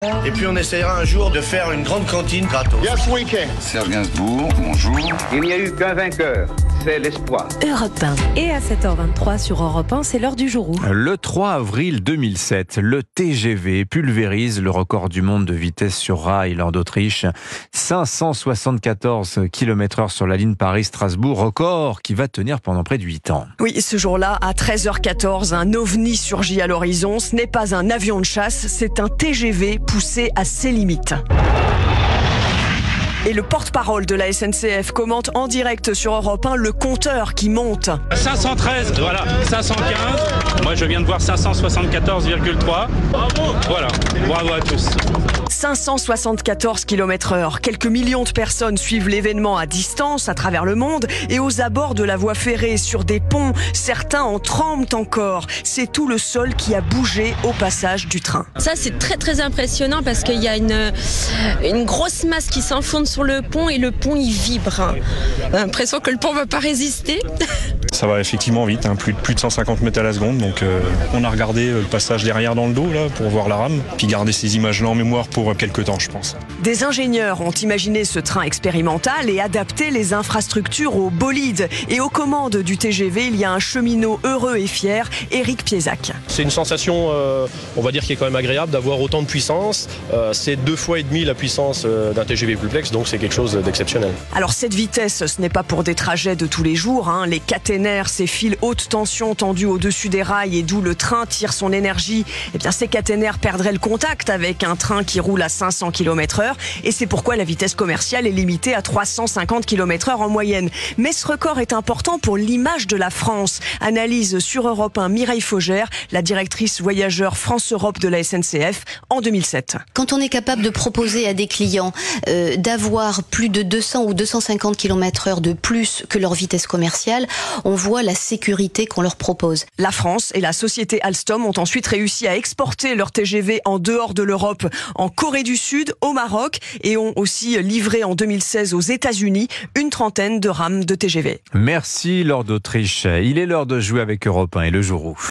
Et puis on essaiera un jour de faire une grande cantine gratos. Yes, we can. Serge Gainsbourg, bonjour. Il n'y a eu qu'un vainqueur, c'est l'espoir. Europe 1. Et à 7h23 sur Europe 1, c'est l'heure du jour où. Le 3 avril 2007, le TGV pulvérise le record du monde de vitesse sur rail lors d'Autriche. 574 km/h sur la ligne Paris-Strasbourg, record qui va tenir pendant près de 8 ans. Oui, ce jour-là, à 13h14, un ovni surgit à l'horizon. Ce n'est pas un avion de chasse, c'est un TGV poussé à ses limites. Et le porte-parole de la SNCF commente en direct sur Europe 1 le compteur qui monte. 513, voilà, 515. Moi, je viens de voir 574,3. Bravo. Voilà, bravo à tous. 574 km/h. Quelques millions de personnes suivent l'événement à distance à travers le monde et aux abords de la voie ferrée, sur des ponts. Certains en tremblent encore. C'est tout le sol qui a bougé au passage du train. Ça, c'est très très impressionnant parce qu'il y a une grosse masse qui s'enfonce sur le pont et le pont il vibre. On a l'impression que le pont ne va pas résister. Ça va effectivement vite, plus de 150 mètres à la seconde. Donc on a regardé le passage derrière dans le dos là, pour voir la rame, puis garder ces images-là en mémoire pour quelques temps, je pense. Des ingénieurs ont imaginé ce train expérimental et adapté les infrastructures au bolide. Et aux commandes du TGV, il y a un cheminot heureux et fier, Éric Piezac. C'est une sensation, on va dire, qui est quand même agréable d'avoir autant de puissance. C'est 2,5 fois la puissance d'un TGV Pulplex, donc c'est quelque chose d'exceptionnel. Alors cette vitesse, ce n'est pas pour des trajets de tous les jours. Les caténaires, ces fils haute tension tendus au-dessus des rails et d'où le train tire son énergie, ces caténaires perdraient le contact avec un train qui roule à 500 km/h. Et c'est pourquoi la vitesse commerciale est limitée à 350 km/h en moyenne. Mais ce record est important pour l'image de la France. Analyse sur Europe 1 Mireille Faugère, la directrice voyageurs France-Europe de la SNCF en 2007. Quand on est capable de proposer à des clients d'avoir plus de 200 ou 250 km/h de plus que leur vitesse commerciale, on voit la sécurité qu'on leur propose. La France et la société Alstom ont ensuite réussi à exporter leur TGV en dehors de l'Europe, en Corée du Sud, au Maroc, et ont aussi livré en 2016 aux États-Unis une trentaine de rames de TGV. Merci Laure d'Autriche. Il est l'heure de jouer avec Europe 1 et le jour où.